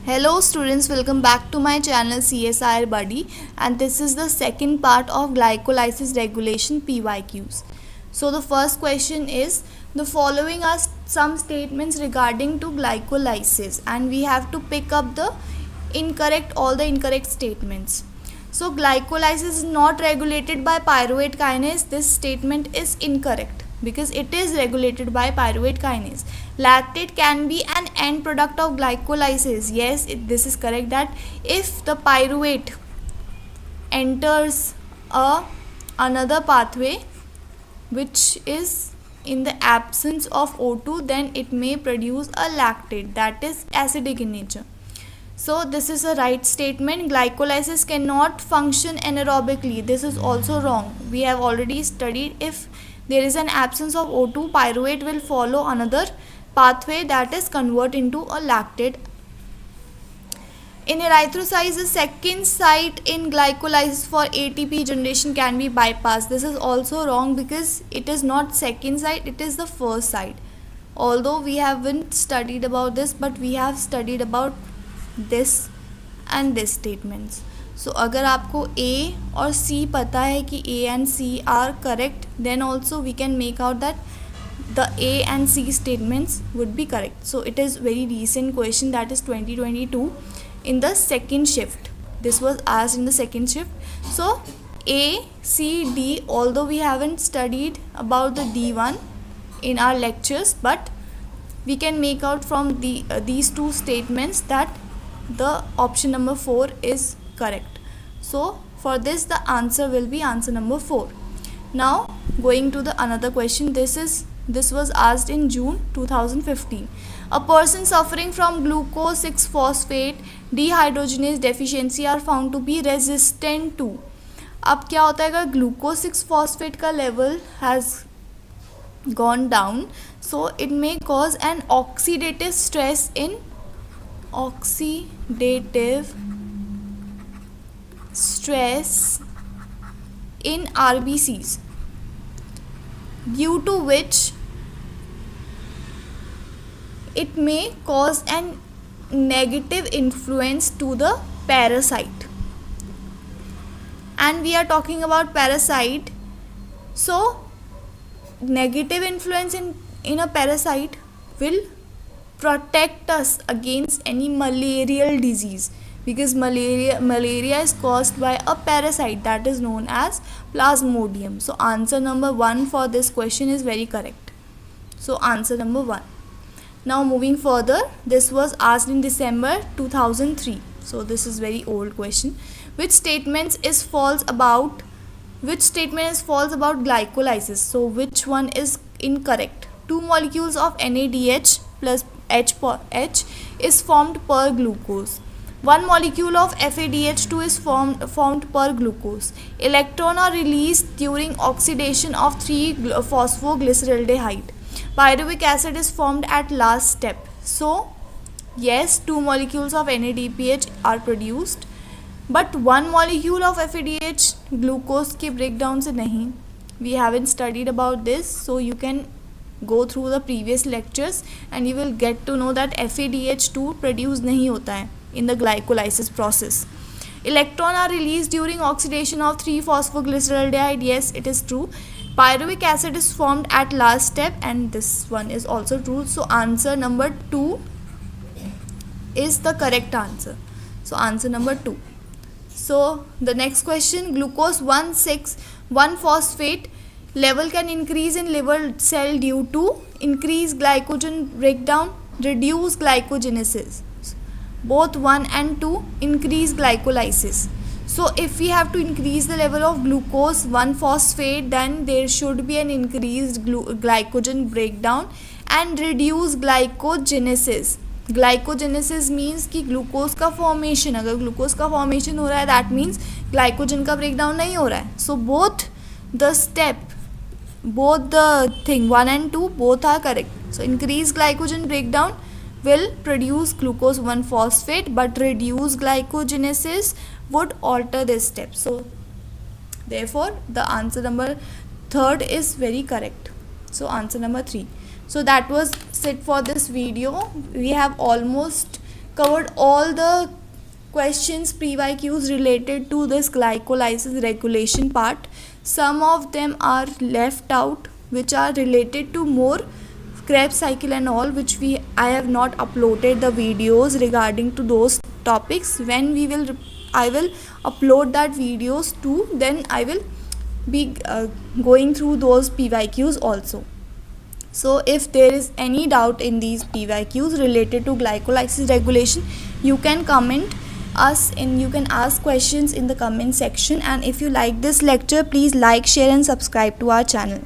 Hello students, welcome back to my channel CSIR Buddy, and this is the second part of glycolysis regulation PYQs. So the first question is, the following are some statements regarding to glycolysis, and we have to pick up all the incorrect statements. So glycolysis is not regulated by pyruvate kinase. This statement is incorrect because it is regulated by pyruvate kinase. Lactate can be an end product of glycolysis. Yes, this is correct, that if the pyruvate enters another pathway which is in the absence of O2, then it may produce a lactate that is acidic in nature. So this is a right statement. Glycolysis cannot function anaerobically. This is also wrong. We have already studied, if there is an absence of O2, pyruvate will follow another pathway that is convert into a lactate. In erythrocytes, the second site in glycolysis for ATP generation can be bypassed. This is also wrong because it is not second site, it is the first site. Although we haven't studied about this, but we have studied about this and this statements. So अगर आपको A और C पता है कि A and C are correct, then also we can make out that the A and C statements would be correct. So it is very recent question, that is 2022 in the second shift. This was asked in the second shift. So A, C, D, although we haven't studied about the D1 in our lectures, but we can make out from these two statements that the option number 4 is correct. So for this the answer will be answer number 4. Now going to the another question. This was asked in June 2015. A person suffering from glucose 6-phosphate dehydrogenase deficiency are found to be resistant to. अब क्या होता है, अगर glucose 6-phosphate का level has gone down, so it may cause an oxidative stress in RBCs, due to which it may cause an negative influence to the parasite. And we are talking about parasite, so negative influence in a parasite will protect us against any malarial disease, because malaria is caused by a parasite that is known as Plasmodium. So answer number 1 for this question is very correct. So answer number 1. Now moving further, this was asked in December 2003. So this is very old question. Which statement is false about glycolysis? So which one is incorrect? 2 molecules of NADH plus H is formed per glucose. 1 molecule of FADH2 is formed per glucose. Electrons are released during oxidation of 3-phosphoglyceraldehyde. Pyruvic acid is formed at last step. So yes, 2 molecules of NADPH are produced, but 1 molecule of FADH glucose के breakdown से नहीं. We haven't studied about this, so you can go through the previous lectures and you will get to know that FADH2 produced नहीं होता है in the glycolysis process. Electrons are released during oxidation of 3-phosphoglyceraldehyde. Yes, it is true. Pyruvic acid is formed at last step, and this one is also true. So answer number 2 is the correct answer. So answer number 2. So the next question, glucose 1,6,1-phosphate level can increase in liver cell due to increased glycogen breakdown, reduced glycogenesis. Both 1 and 2 increase glycolysis. So if we have to increase the level of glucose 1-phosphate, then there should be an increased glycogen breakdown and reduced glycogenesis. Glycogenesis means कि glucose का formation, अगर glucose का formation हो रहा है that means glycogen का breakdown नहीं हो रहा है. सो both the thing 1 and 2 both are correct. So increased glycogen breakdown will produce glucose 1-phosphate, but reduced glycogenesis would alter this step. So therefore the answer number 3 is very correct. So answer number 3. So that was it for this video. We have almost covered all the questions PYQs related to this glycolysis regulation part. Some of them are left out, which are related to more Krebs cycle and all, which I have not uploaded the videos regarding to those topics. When I will upload that videos too, then I will be going through those PYQs also. So if there is any doubt in these PYQs related to glycolysis regulation, you can comment us and you can ask questions in the comment section. And if you like this lecture, please like, share and subscribe to our channel.